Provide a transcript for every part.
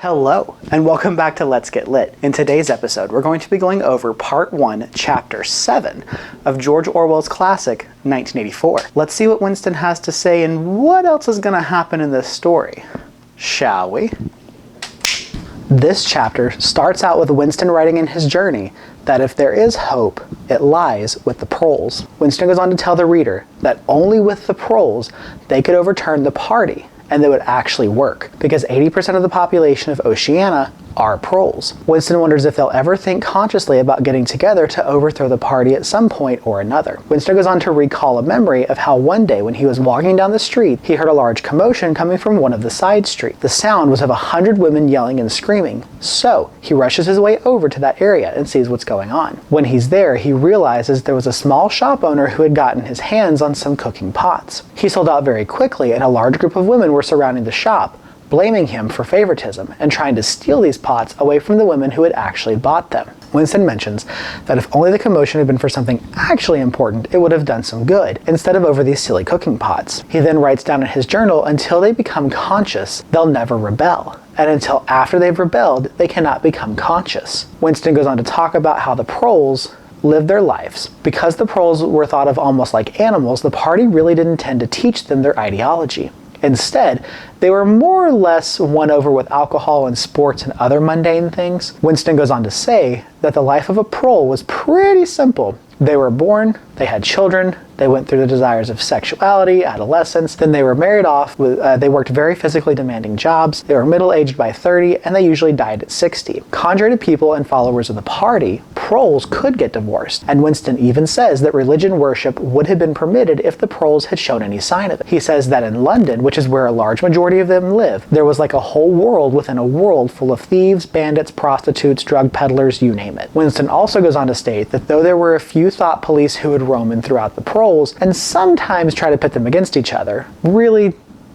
Hello, and welcome back to Let's Get Lit. In today's episode, we're going to be going over Part 1, Chapter 7 of George Orwell's classic, 1984. Let's see what Winston has to say and what else is going to happen in this story. Shall we? This chapter starts out with Winston writing in his journey that if there is hope, it lies with the proles. Winston goes on to tell the reader that only with the proles they could overturn the party, and they would actually work, because 80% of the population of Oceania are proles. Winston wonders if they'll ever think consciously about getting together to overthrow the party at some point or another. Winston goes on to recall a memory of how one day when he was walking down the street, he heard a large commotion coming from one of the side streets. The sound was of 100 women yelling and screaming. So he rushes his way over to that area and sees what's going on. When he's there, he realizes there was a small shop owner who had gotten his hands on some cooking pots. He sold out very quickly, and a large group of women were surrounding the shop, blaming him for favoritism and trying to steal these pots away from the women who had actually bought them. Winston mentions that if only the commotion had been for something actually important, it would have done some good, instead of over these silly cooking pots. He then writes down in his journal, until they become conscious, they'll never rebel. And until after they've rebelled, they cannot become conscious. Winston goes on to talk about how the proles lived their lives. Because the proles were thought of almost like animals, the party really didn't intend to teach them their ideology. Instead, they were more or less won over with alcohol and sports and other mundane things. Winston goes on to say that the life of a prole was pretty simple. They were born, they had children, they went through the desires of sexuality, adolescence, then they were married off, they worked very physically demanding jobs, they were middle-aged by 30, and they usually died at 60. Contrary to people and followers of the party, proles could get divorced, and Winston even says that religion worship would have been permitted if the proles had shown any sign of it. He says that in London, which is where a large majority of them live, there was like a whole world within a world full of thieves, bandits, prostitutes, drug peddlers, you name it. Winston also goes on to state that though there were a few thought police who would roam in throughout the proles and sometimes try to pit them against each other, really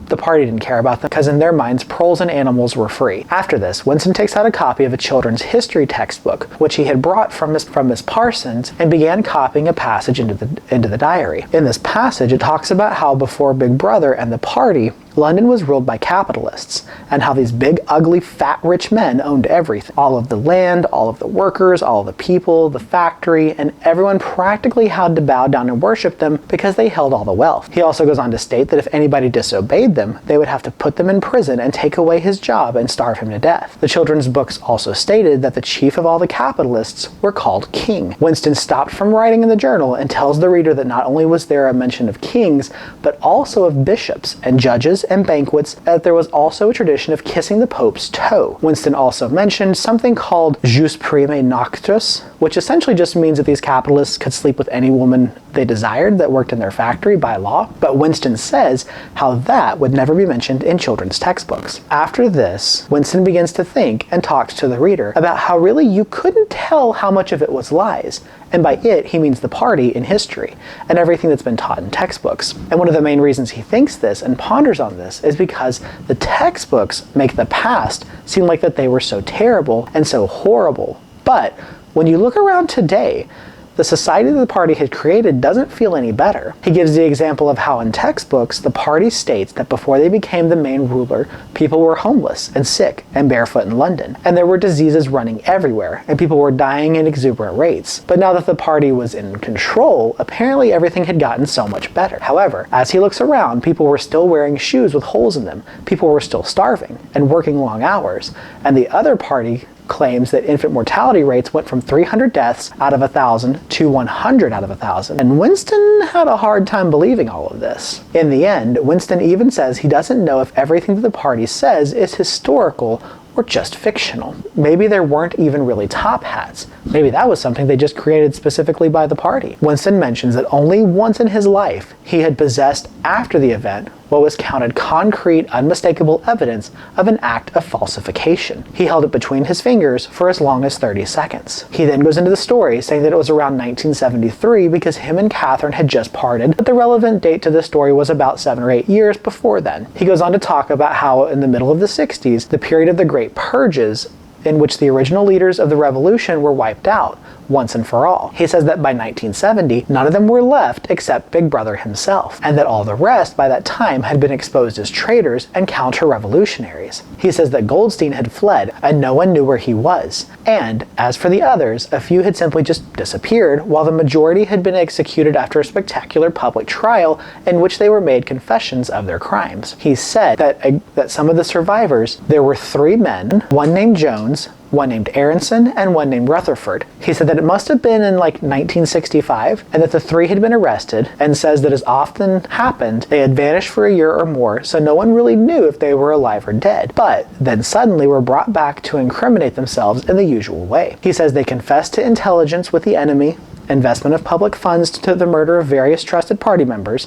the party didn't care about them because in their minds, proles and animals were free. After this, Winston takes out a copy of a children's history textbook, which he had brought from Miss Parsons, and began copying a passage into the diary. In this passage, it talks about how before Big Brother and the party, London was ruled by capitalists, and how these big, ugly, fat, rich men owned everything. All of the land, all of the workers, all of the people, the factory, and everyone practically had to bow down and worship them because they held all the wealth. He also goes on to state that if anybody disobeyed them, they would have to put them in prison and take away his job and starve him to death. The children's books also stated that the chief of all the capitalists were called king. Winston stopped from writing in the journal and tells the reader that not only was there a mention of kings, but also of bishops and judges and banquets, that there was also a tradition of kissing the Pope's toe. Winston also mentioned something called jus prime noctus, which essentially just means that these capitalists could sleep with any woman they desired that worked in their factory by law. But Winston says how that would never be mentioned in children's textbooks. After this, Winston begins to think and talks to the reader about how really you couldn't tell how much of it was lies. And by it, he means the party in history and everything that's been taught in textbooks. And one of the main reasons he thinks this and ponders on this is because the textbooks make the past seem like that they were so terrible and so horrible. But when you look around today, the society that the party had created doesn't feel any better. He gives the example of how in textbooks, the party states that before they became the main ruler, people were homeless and sick and barefoot in London. And there were diseases running everywhere, and people were dying at exuberant rates. But now that the party was in control, apparently everything had gotten so much better. However, as he looks around, people were still wearing shoes with holes in them. People were still starving and working long hours. And the other party claims that infant mortality rates went from 300 deaths out of 1,000 to 100 out of 1,000. And Winston had a hard time believing all of this. In the end, Winston even says he doesn't know if everything that the party says is historical or just fictional. Maybe there weren't even really top hats. Maybe that was something they just created specifically by the party. Winston mentions that only once in his life he had possessed after the event what was counted concrete, unmistakable evidence of an act of falsification. He held it between his fingers for as long as 30 seconds. He then goes into the story saying that it was around 1973 because him and Catherine had just parted, but the relevant date to the story was about 7 or 8 years before then. He goes on to talk about how in the middle of the 60s, the period of the Great Purges, in which the original leaders of the revolution were wiped out, once and for all. He says that by 1970, none of them were left except Big Brother himself, and that all the rest by that time had been exposed as traitors and counter-revolutionaries. He says that Goldstein had fled and no one knew where he was, and as for the others, a few had simply just disappeared, while the majority had been executed after a spectacular public trial in which they were made confessions of their crimes. He said that some of the survivors, there were 3 men, one named Jones, one named Aronson, and one named Rutherford. He said that it must have been in like 1965, and that the 3 had been arrested, and says that as often happened, they had vanished for a year or more, so no one really knew if they were alive or dead, but then suddenly were brought back to incriminate themselves in the usual way. He says they confessed to intelligence with the enemy, investment of public funds to the murder of various trusted party members,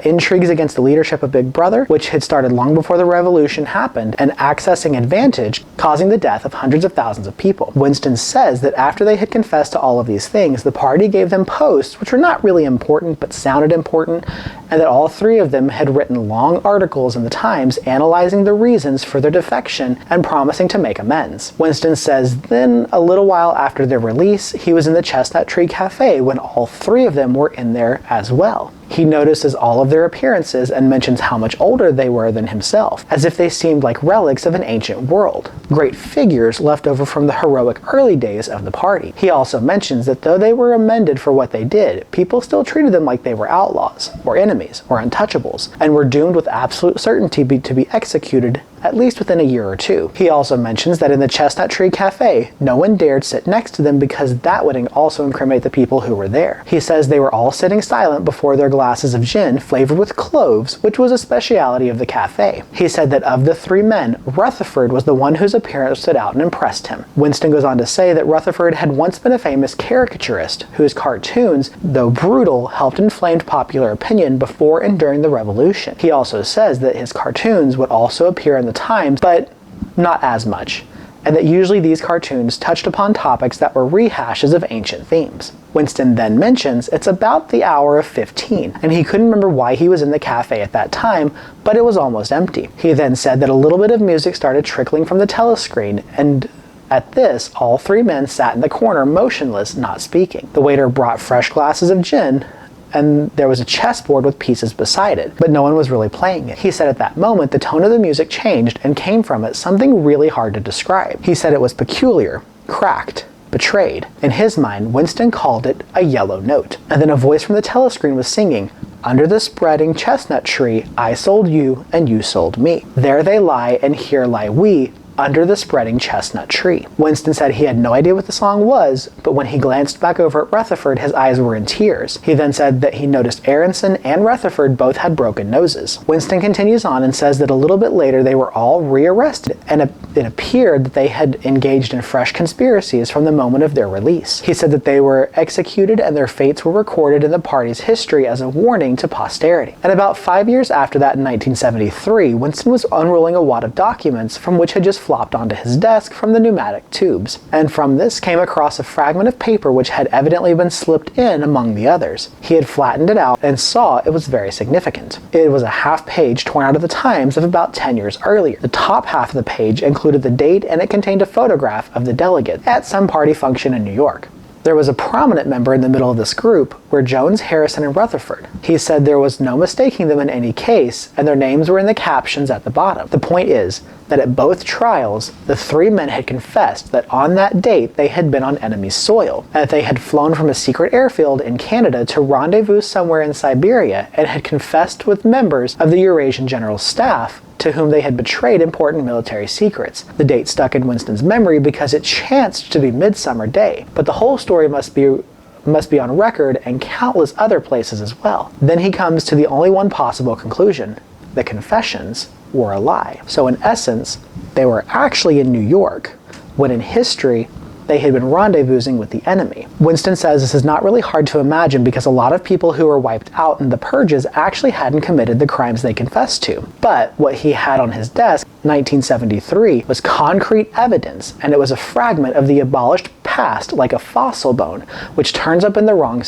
intrigues against the leadership of Big Brother, which had started long before the revolution happened, and accessing advantage, causing the death of hundreds of thousands of people. Winston says that after they had confessed to all of these things, the party gave them posts which were not really important but sounded important, and that all 3 of them had written long articles in the Times analyzing the reasons for their defection and promising to make amends. Winston says then, a little while after their release, he was in the Chestnut Tree Cafe when all 3 of them were in there as well. He notices all of their appearances and mentions how much older they were than himself, as if they seemed like relics of an ancient world, great figures left over from the heroic early days of the party. He also mentions that though they were amended for what they did, people still treated them like they were outlaws, or enemies, or untouchables, and were doomed with absolute certainty to be executed at least within a year or 2. He also mentions that in the Chestnut Tree Cafe, no one dared sit next to them because that would also incriminate the people who were there. He says they were all sitting silent before their glasses of gin flavored with cloves, which was a speciality of the cafe. He said that of the 3 men, Rutherford was the one whose appearance stood out and impressed him. Winston goes on to say that Rutherford had once been a famous caricaturist whose cartoons, though brutal, helped inflame popular opinion before and during the Revolution. He also says that his cartoons would also appear in the Times, but not as much, and that usually these cartoons touched upon topics that were rehashes of ancient themes. Winston then mentions it's about the hour of 15, and he couldn't remember why he was in the cafe at that time, but it was almost empty. He then said that a little bit of music started trickling from the telescreen, and at this, all 3 men sat in the corner motionless, not speaking. The waiter brought fresh glasses of gin, and there was a chessboard with pieces beside it, but no one was really playing it. He said at that moment the tone of the music changed and came from it something really hard to describe. He said it was peculiar, cracked, betrayed. In his mind, Winston called it a yellow note. And then a voice from the telescreen was singing, "Under the spreading chestnut tree, I sold you and you sold me. There they lie and here lie we, under the spreading chestnut tree." Winston said he had no idea what the song was, but when he glanced back over at Rutherford, his eyes were in tears. He then said that he noticed Aronson and Rutherford both had broken noses. Winston continues on and says that a little bit later they were all rearrested, and it appeared that they had engaged in fresh conspiracies from the moment of their release. He said that they were executed and their fates were recorded in the party's history as a warning to posterity. And about 5 years after that, in 1973, Winston was unrolling a wad of documents from which had just flopped onto his desk from the pneumatic tubes, and from this came across a fragment of paper which had evidently been slipped in among the others. He had flattened it out and saw it was very significant. It was a half page torn out of the Times of about 10 years earlier. The top half of the page included the date, and it contained a photograph of the delegate at some party function in New York. There was a prominent member in the middle of this group, were Jones, Harrison, and Rutherford. He said there was no mistaking them in any case, and their names were in the captions at the bottom. The point is that at both trials, the 3 men had confessed that on that date they had been on enemy soil, and that they had flown from a secret airfield in Canada to rendezvous somewhere in Siberia, and had confessed with members of the Eurasian General Staff, to whom they had betrayed important military secrets. The date stuck in Winston's memory because it chanced to be Midsummer Day, but the whole story must be on record and countless other places as well. Then he comes to the only one possible conclusion: the confessions were a lie. So in essence, they were actually in New York, when in history they had been rendezvousing with the enemy. Winston says this is not really hard to imagine because a lot of people who were wiped out in the purges actually hadn't committed the crimes they confessed to. But what he had on his desk, 1973, was concrete evidence, and it was a fragment of the abolished past, like a fossil bone, which turns up in the wrong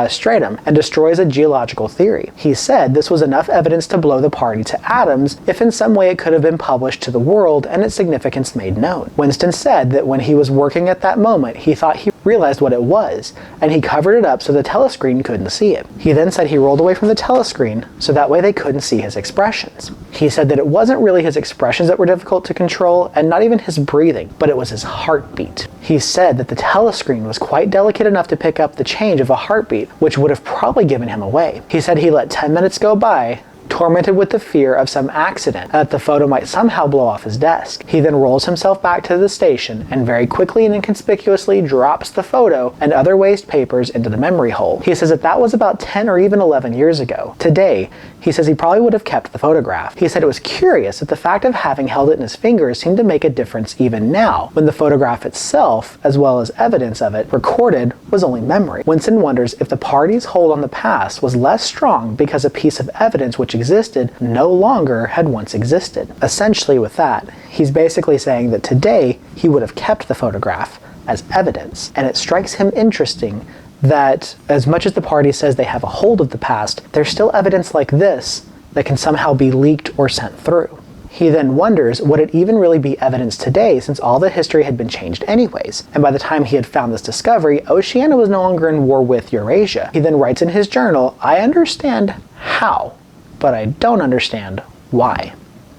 stratum and destroys a geological theory. He said this was enough evidence to blow the party to atoms if in some way it could have been published to the world and its significance made known. Winston said that when he was working at that moment, he thought he realized what it was, and he covered it up so the telescreen couldn't see it. He then said he rolled away from the telescreen so that way they couldn't see his expressions. He said that it wasn't really his expressions that were difficult to control, and not even his breathing, but it was his heartbeat. He said that the telescreen was quite delicate enough to pick up the change of a heartbeat, which would have probably given him away. He said he let 10 minutes go by, tormented with the fear of some accident, and that the photo might somehow blow off his desk. He then rolls himself back to the station and very quickly and inconspicuously drops the photo and other waste papers into the memory hole. He says that was about 10 or even 11 years ago. Today, he says he probably would have kept the photograph. He said it was curious that the fact of having held it in his fingers seemed to make a difference even now, when the photograph itself, as well as evidence of it recorded, was only memory. Winston wonders if the party's hold on the past was less strong because a piece of evidence which existed no longer had once existed. Essentially with that, he's basically saying that today he would have kept the photograph as evidence, and it strikes him interesting that as much as the party says they have a hold of the past, there's still evidence like this that can somehow be leaked or sent through. He then wonders, would it even really be evidence today since all the history had been changed anyways? And by the time he had found this discovery, Oceania was no longer in war with Eurasia. He then writes in his journal, "I understand how, but I don't understand why."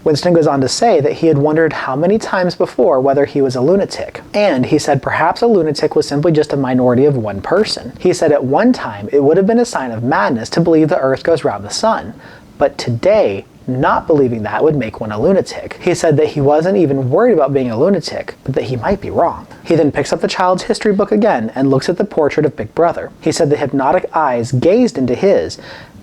Winston goes on to say that he had wondered how many times before whether he was a lunatic. And he said perhaps a lunatic was simply just a minority of one person. He said at one time it would have been a sign of madness to believe the earth goes round the sun. But today, not believing that would make one a lunatic. He said that he wasn't even worried about being a lunatic, but that he might be wrong. He then picks up the child's history book again and looks at the portrait of Big Brother. He said the hypnotic eyes gazed into his,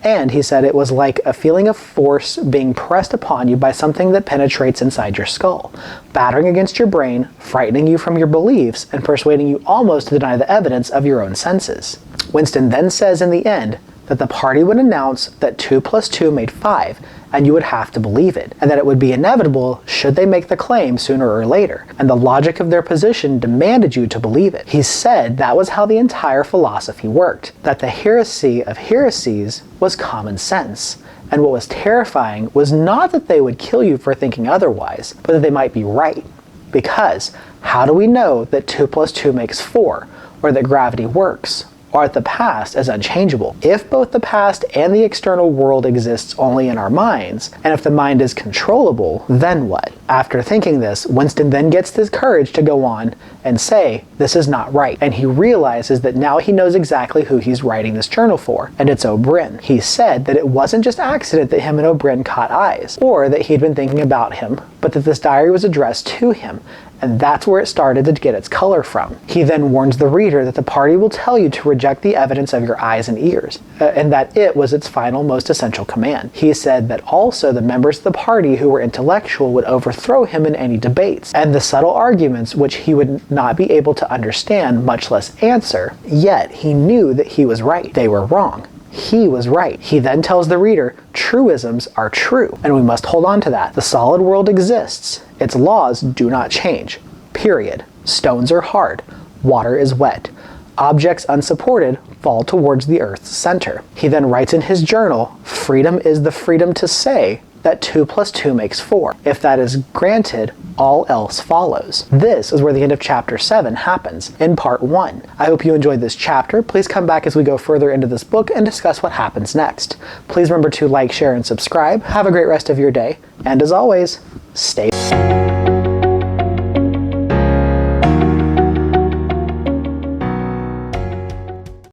and he said it was like a feeling of force being pressed upon you by something that penetrates inside your skull, battering against your brain, frightening you from your beliefs, and persuading you almost to deny the evidence of your own senses. Winston then says in the end that the party would announce that 2 + 2 made 5, and you would have to believe it, and that it would be inevitable should they make the claim sooner or later, and the logic of their position demanded you to believe it. He said that was how the entire philosophy worked, that the heresy of heresies was common sense, and what was terrifying was not that they would kill you for thinking otherwise, but that they might be right. Because how do we know that 2 + 2 makes 4, or that gravity works, or that the past is unchangeable? If both the past and the external world exists only in our minds, and if the mind is controllable, then what? After thinking this, Winston then gets the courage to go on and say, this is not right. And he realizes that now he knows exactly who he's writing this journal for, and it's O'Brien. He said that it wasn't just accident that him and O'Brien caught eyes, or that he'd been thinking about him, but that this diary was addressed to him, and that's where it started to get its color from. He then warns the reader that the party will tell you to reject the evidence of your eyes and ears, and that it was its final, most essential command. He said that also the members of the party who were intellectual would overthrow him in any debates, and the subtle arguments which he would not be able to understand, much less answer, yet he knew that he was right. They were wrong. He was right. He then tells the reader, truisms are true, and we must hold on to that. The solid world exists. Its laws do not change. Period. Stones are hard. Water is wet. Objects unsupported fall towards the Earth's center. He then writes in his journal, freedom is the freedom to say that 2 + 2 makes 4. If that is granted, all else follows. This is where the end of chapter 7 happens, in part 1. I hope you enjoyed this chapter. Please come back as we go further into this book and discuss what happens next. Please remember to like, share, and subscribe. Have a great rest of your day, and as always, stay